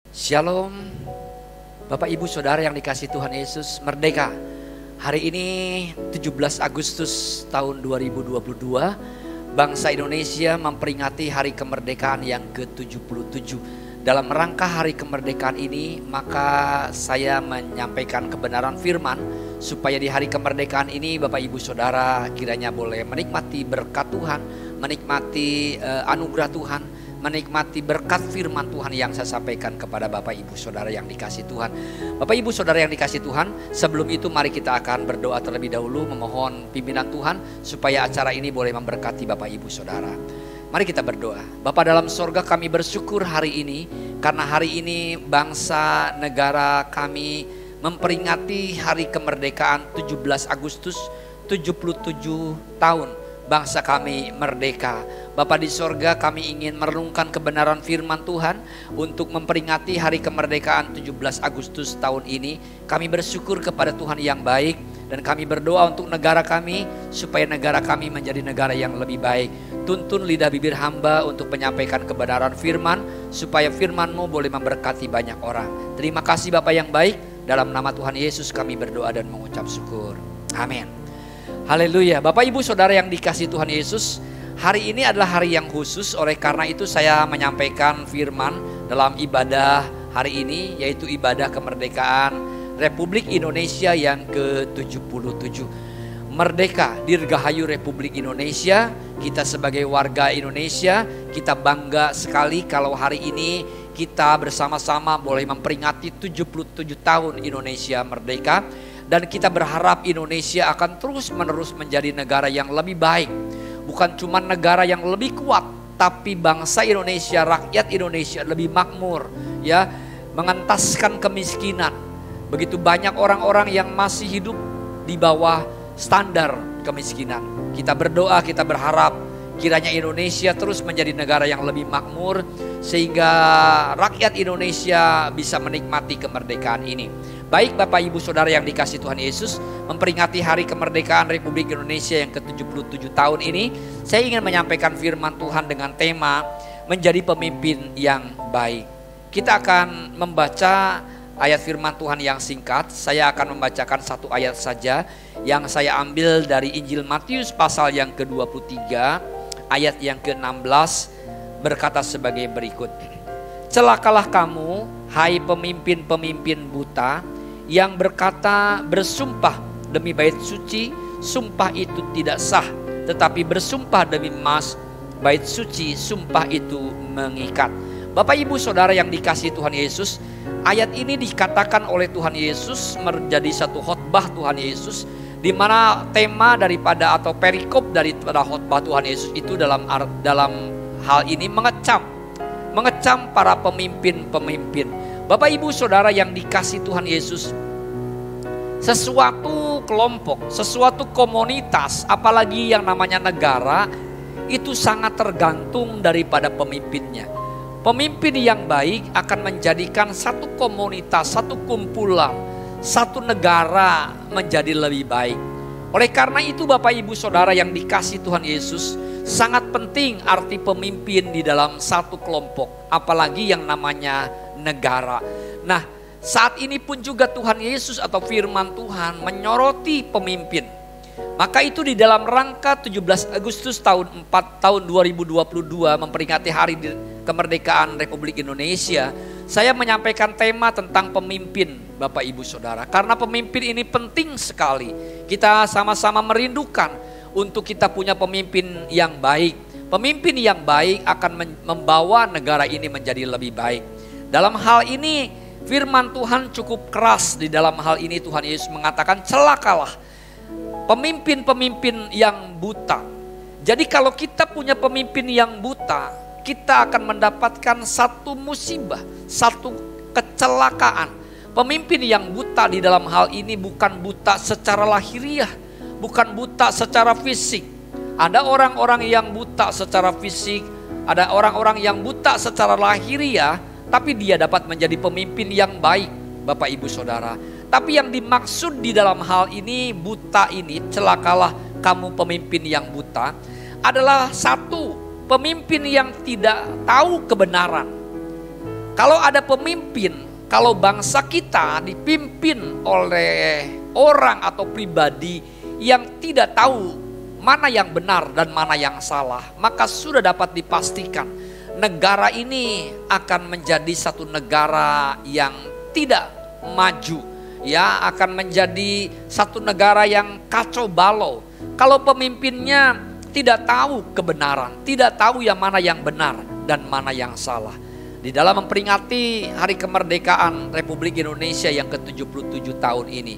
Shalom, Bapak Ibu Saudara yang dikasihi Tuhan Yesus. Merdeka. Hari ini 17 Agustus tahun 2022, bangsa Indonesia memperingati hari kemerdekaan yang ke-77. Dalam rangka hari kemerdekaan ini, maka saya menyampaikan kebenaran firman supaya di hari kemerdekaan ini Bapak Ibu Saudara kiranya boleh menikmati berkat Tuhan, menikmati anugerah Tuhan, menikmati berkat firman Tuhan yang saya sampaikan kepada Bapak Ibu Saudara yang dikasihi Tuhan. Bapak Ibu Saudara yang dikasihi Tuhan, sebelum itu mari kita akan berdoa terlebih dahulu, memohon pimpinan Tuhan supaya acara ini boleh memberkati Bapak Ibu Saudara. Mari kita berdoa. Bapa dalam sorga, kami bersyukur hari ini karena hari ini bangsa negara kami memperingati hari kemerdekaan 17 Agustus 77 tahun bangsa kami merdeka. Bapa di sorga, kami ingin merenungkan kebenaran firman Tuhan untuk memperingati hari kemerdekaan 17 Agustus tahun ini. Kami bersyukur kepada Tuhan yang baik dan kami berdoa untuk negara kami supaya negara kami menjadi negara yang lebih baik. Tuntun lidah bibir hamba untuk menyampaikan kebenaran firman supaya firman-Mu boleh memberkati banyak orang. Terima kasih Bapa yang baik, dalam nama Tuhan Yesus kami berdoa dan mengucap syukur. Amin. Haleluya. Bapak Ibu Saudara yang dikasihi Tuhan Yesus, hari ini adalah hari yang khusus, oleh karena itu saya menyampaikan firman dalam ibadah hari ini, yaitu ibadah kemerdekaan Republik Indonesia yang ke-77. Merdeka, Dirgahayu Republik Indonesia. Kita sebagai warga Indonesia, kita bangga sekali kalau hari ini kita bersama-sama boleh memperingati 77 tahun Indonesia merdeka. Dan kita berharap Indonesia akan terus-menerus menjadi negara yang lebih baik. Bukan cuma negara yang lebih kuat, tapi bangsa Indonesia, rakyat Indonesia lebih makmur, ya, mengentaskan kemiskinan. Begitu banyak orang-orang yang masih hidup di bawah standar kemiskinan. Kita berdoa, kita berharap kiranya Indonesia terus menjadi negara yang lebih makmur sehingga rakyat Indonesia bisa menikmati kemerdekaan ini. Baik Bapak Ibu Saudara yang dikasihi Tuhan Yesus, memperingati hari kemerdekaan Republik Indonesia yang ke-77 tahun ini, saya ingin menyampaikan firman Tuhan dengan tema menjadi pemimpin yang baik. Kita akan membaca ayat firman Tuhan yang singkat. Saya akan membacakan satu ayat saja yang saya ambil dari Injil Matius pasal yang ke-23 ayat yang ke-16, berkata sebagai berikut. Celakalah kamu, hai pemimpin-pemimpin buta, yang berkata bersumpah demi bait suci, sumpah itu tidak sah, tetapi bersumpah demi emas, bait suci, sumpah itu mengikat. Bapak Ibu Saudara yang dikasihi Tuhan Yesus, ayat ini dikatakan oleh Tuhan Yesus menjadi satu khotbah Tuhan Yesus, di mana tema daripada atau perikop daripada khotbah Tuhan Yesus itu dalam hal ini mengecam para pemimpin-pemimpin. Bapak Ibu Saudara yang dikasihi Tuhan Yesus, sesuatu kelompok, sesuatu komunitas, apalagi yang namanya negara, itu sangat tergantung daripada pemimpinnya. Pemimpin yang baik akan menjadikan satu komunitas, satu kumpulan, satu negara menjadi lebih baik. Oleh karena itu Bapak Ibu Saudara yang dikasihi Tuhan Yesus, sangat penting arti pemimpin di dalam satu kelompok, apalagi yang namanya negara. Nah, saat ini pun juga Tuhan Yesus atau firman Tuhan menyoroti pemimpin. Maka itu di dalam rangka 17 Agustus tahun 2022 memperingati hari kemerdekaan Republik Indonesia, saya menyampaikan tema tentang pemimpin Bapak Ibu Saudara. Karena pemimpin ini penting sekali. Kita sama-sama merindukan untuk kita punya pemimpin yang baik. Pemimpin yang baik akan membawa negara ini menjadi lebih baik. Dalam hal ini firman Tuhan cukup keras. Di dalam hal ini Tuhan Yesus mengatakan celakalah pemimpin-pemimpin yang buta. Jadi kalau kita punya pemimpin yang buta, kita akan mendapatkan satu musibah, satu kecelakaan. Pemimpin yang buta di dalam hal ini bukan buta secara lahiriah, bukan buta secara fisik. Ada orang-orang yang buta secara fisik, ada orang-orang yang buta secara lahiriah, tapi dia dapat menjadi pemimpin yang baik, Bapak Ibu Saudara. Tapi yang dimaksud di dalam hal ini, buta ini, celakalah kamu pemimpin yang buta, adalah satu, pemimpin yang tidak tahu kebenaran. Kalau ada pemimpin, kalau bangsa kita dipimpin oleh orang atau pribadi yang tidak tahu mana yang benar dan mana yang salah, maka sudah dapat dipastikan negara ini akan menjadi satu negara yang tidak maju, ya, akan menjadi satu negara yang kacau balau. Kalau pemimpinnya tidak tahu kebenaran, tidak tahu yang mana yang benar dan mana yang salah. Di dalam memperingati Hari Kemerdekaan Republik Indonesia yang ke-77 tahun ini,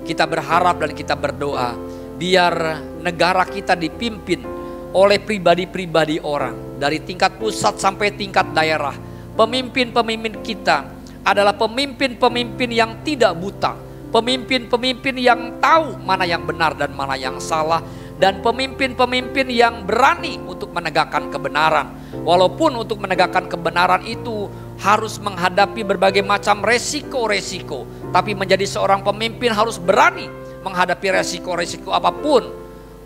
kita berharap dan kita berdoa biar negara kita dipimpin oleh pribadi-pribadi orang dari tingkat pusat sampai tingkat daerah. Pemimpin-pemimpin kita adalah pemimpin-pemimpin yang tidak buta, pemimpin-pemimpin yang tahu mana yang benar dan mana yang salah, dan pemimpin-pemimpin yang berani untuk menegakkan kebenaran. Walaupun untuk menegakkan kebenaran itu harus menghadapi berbagai macam resiko-resiko, tapi menjadi seorang pemimpin harus berani menghadapi resiko-resiko apapun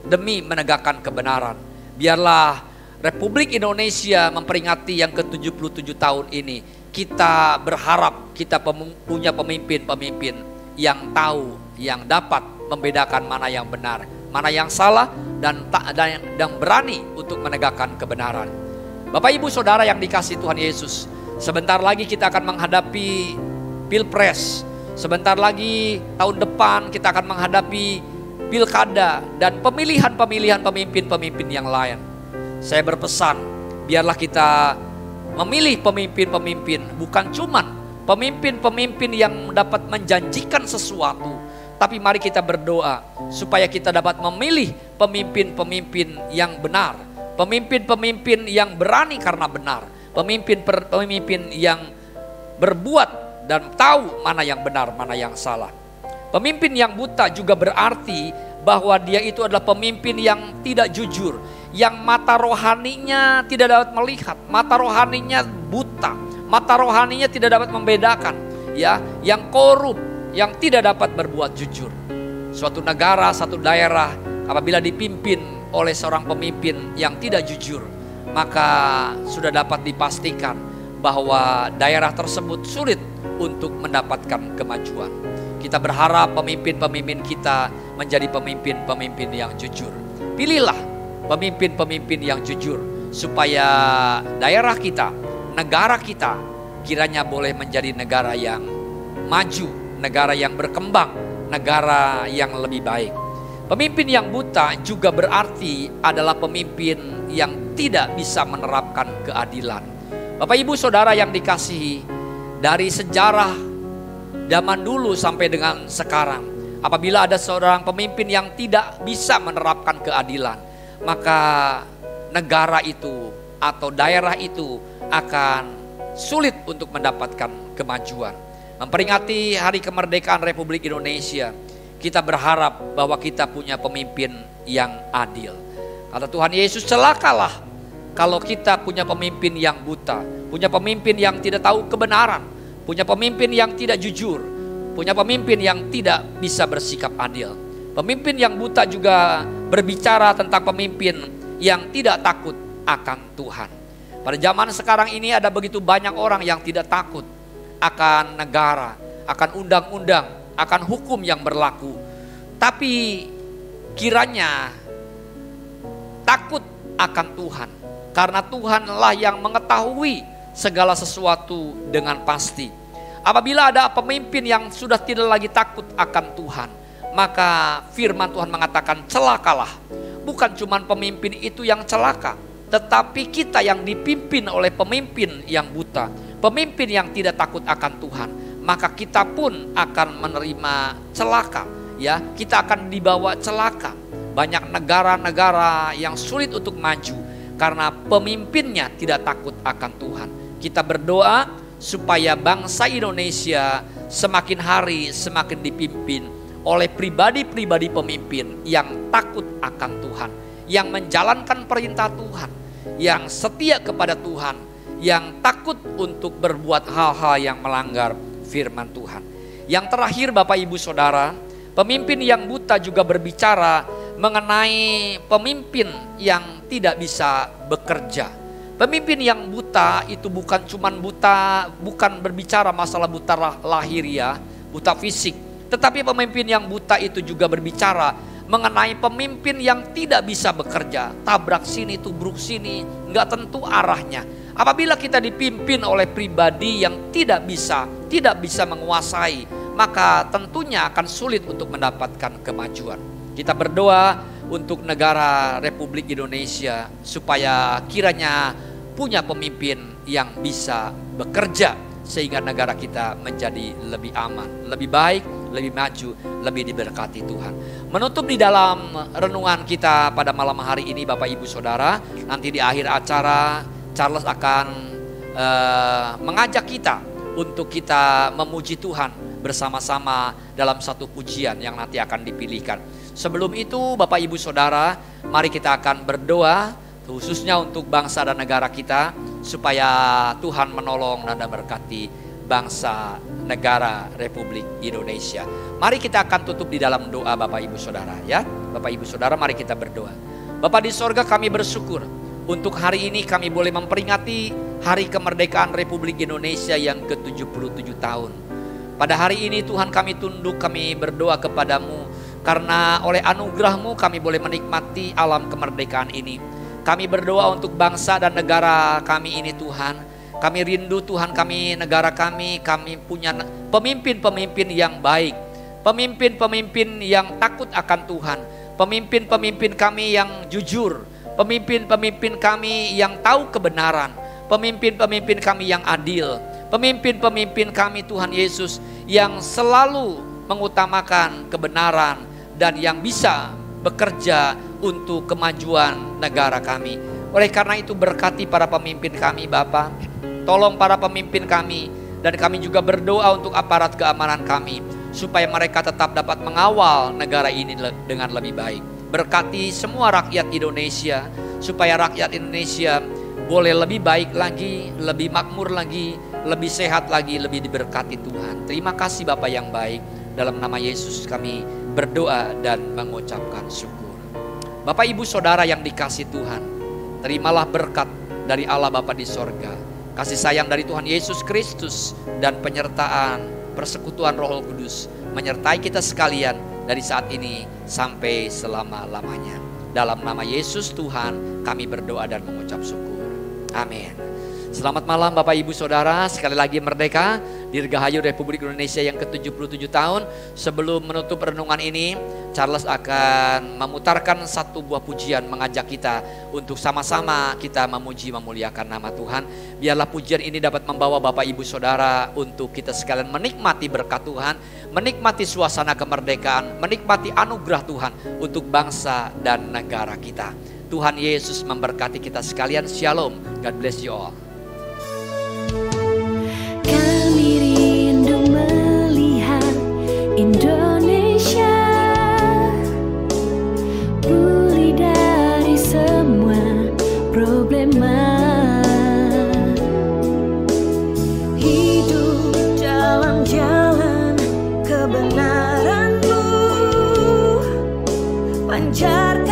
demi menegakkan kebenaran. Biarlah Republik Indonesia memperingati yang ke-77 tahun ini, kita berharap kita punya pemimpin-pemimpin yang tahu, yang dapat membedakan mana yang benar, mana yang salah, dan berani untuk menegakkan kebenaran. Bapak Ibu Saudara yang dikasihi Tuhan Yesus, sebentar lagi kita akan menghadapi Pilpres. Sebentar lagi tahun depan kita akan menghadapi pilkada dan pemilihan-pemilihan pemimpin-pemimpin yang lain. Saya berpesan, biarlah kita memilih pemimpin-pemimpin, bukan cuman pemimpin-pemimpin yang dapat menjanjikan sesuatu, tapi mari kita berdoa supaya kita dapat memilih pemimpin-pemimpin yang benar, pemimpin-pemimpin yang berani karena benar, pemimpin-pemimpin yang berbuat dan tahu mana yang benar, mana yang salah. Pemimpin yang buta juga berarti bahwa dia itu adalah pemimpin yang tidak jujur, yang mata rohaninya tidak dapat melihat, mata rohaninya buta, mata rohaninya tidak dapat membedakan, ya, yang korup, yang tidak dapat berbuat jujur. Suatu negara, satu daerah apabila dipimpin oleh seorang pemimpin yang tidak jujur, maka sudah dapat dipastikan bahwa daerah tersebut sulit untuk mendapatkan kemajuan. Kita berharap pemimpin-pemimpin kita menjadi pemimpin-pemimpin yang jujur. Pilihlah pemimpin-pemimpin yang jujur supaya daerah kita, negara kita kiranya boleh menjadi negara yang maju, negara yang berkembang, negara yang lebih baik. Pemimpin yang buta juga berarti adalah pemimpin yang tidak bisa menerapkan keadilan. Bapak Ibu Saudara yang dikasihi, dari sejarah zaman dulu sampai dengan sekarang, apabila ada seorang pemimpin yang tidak bisa menerapkan keadilan, maka negara itu atau daerah itu akan sulit untuk mendapatkan kemajuan. Memperingati Hari Kemerdekaan Republik Indonesia, kita berharap bahwa kita punya pemimpin yang adil. Kata Tuhan Yesus, celakalah kalau kita punya pemimpin yang buta, punya pemimpin yang tidak tahu kebenaran, punya pemimpin yang tidak jujur, punya pemimpin yang tidak bisa bersikap adil. Pemimpin yang buta juga berbicara tentang pemimpin yang tidak takut akan Tuhan. Pada zaman sekarang ini ada begitu banyak orang yang tidak takut akan negara, akan undang-undang, akan hukum yang berlaku. Tapi kiranya takut akan Tuhan, karena Tuhanlah yang mengetahui segala sesuatu dengan pasti. Apabila ada pemimpin yang sudah tidak lagi takut akan Tuhan, maka firman Tuhan mengatakan celakalah. Bukan cuma pemimpin itu yang celaka, tetapi kita yang dipimpin oleh pemimpin yang buta, pemimpin yang tidak takut akan Tuhan, maka kita pun akan menerima celaka, ya, kita akan dibawa celaka. Banyak negara-negara yang sulit untuk maju karena pemimpinnya tidak takut akan Tuhan. Kita berdoa supaya bangsa Indonesia semakin hari semakin dipimpin oleh pribadi-pribadi pemimpin yang takut akan Tuhan, yang menjalankan perintah Tuhan, yang setia kepada Tuhan, yang takut untuk berbuat hal-hal yang melanggar firman Tuhan. Yang terakhir Bapak Ibu Saudara, pemimpin yang buta juga berbicara mengenai pemimpin yang tidak bisa bekerja. Pemimpin yang buta itu bukan cuman buta, bukan berbicara masalah buta lahiriah, buta fisik. Tetapi pemimpin yang buta itu juga berbicara mengenai pemimpin yang tidak bisa bekerja. Tabrak sini, tubruk sini, nggak tentu arahnya. Apabila kita dipimpin oleh pribadi yang tidak bisa menguasai, maka tentunya akan sulit untuk mendapatkan kemajuan. Kita berdoa untuk negara Republik Indonesia supaya kiranya punya pemimpin yang bisa bekerja sehingga negara kita menjadi lebih aman, lebih baik, lebih maju, lebih diberkati Tuhan. Menutup di dalam renungan kita pada malam hari ini Bapak Ibu Saudara, nanti di akhir acara Charles akan mengajak kita untuk kita memuji Tuhan bersama-sama dalam satu pujian yang nanti akan dipilihkan. Sebelum itu Bapak Ibu Saudara, mari kita akan berdoa khususnya untuk bangsa dan negara kita supaya Tuhan menolong dan memberkati bangsa negara Republik Indonesia. Mari kita akan tutup di dalam doa Bapak Ibu Saudara ya. Bapak Ibu Saudara, mari kita berdoa. Bapa di sorga, kami bersyukur untuk hari ini kami boleh memperingati Hari Kemerdekaan Republik Indonesia yang ke-77 tahun. Pada hari ini Tuhan kami tunduk, kami berdoa kepadamu karena oleh anugerah-Mu kami boleh menikmati alam kemerdekaan ini. Kami berdoa untuk bangsa dan negara kami ini Tuhan. Kami rindu Tuhan kami, negara kami punya pemimpin-pemimpin yang baik. Pemimpin-pemimpin yang takut akan Tuhan. Pemimpin-pemimpin kami yang jujur. Pemimpin-pemimpin kami yang tahu kebenaran. Pemimpin-pemimpin kami yang adil. Pemimpin-pemimpin kami Tuhan Yesus yang selalu mengutamakan kebenaran dan yang bisa bekerja untuk kemajuan negara kami. Oleh karena itu berkati para pemimpin kami Bapa. Tolong para pemimpin kami dan kami juga berdoa untuk aparat keamanan kami supaya mereka tetap dapat mengawal negara ini dengan lebih baik. Berkati semua rakyat Indonesia supaya rakyat Indonesia boleh lebih baik lagi, lebih makmur lagi, lebih sehat lagi, lebih diberkati Tuhan. Terima kasih Bapa yang baik. Dalam nama Yesus kami berdoa dan mengucapkan syukur. Bapak Ibu Saudara yang dikasih Tuhan, terimalah berkat dari Allah Bapa di sorga, kasih sayang dari Tuhan Yesus Kristus, dan penyertaan persekutuan Roh Kudus menyertai kita sekalian dari saat ini sampai selama-lamanya. Dalam nama Yesus Tuhan kami berdoa dan mengucap syukur. Amin. Selamat malam Bapak Ibu Saudara, sekali lagi Merdeka, Dirgahayu Republik Indonesia yang ke-77 tahun. Sebelum menutup renungan ini, Charles akan memutarkan satu buah pujian mengajak kita untuk sama-sama kita memuji memuliakan nama Tuhan. Biarlah pujian ini dapat membawa Bapak Ibu Saudara untuk kita sekalian menikmati berkat Tuhan, menikmati suasana kemerdekaan, menikmati anugerah Tuhan untuk bangsa dan negara kita. Tuhan Yesus memberkati kita sekalian. Shalom. God bless you all. Kami rindu melihat Indonesia pulih dari semua problema, hidup dalam jalan kebenaran-Mu, pancarkan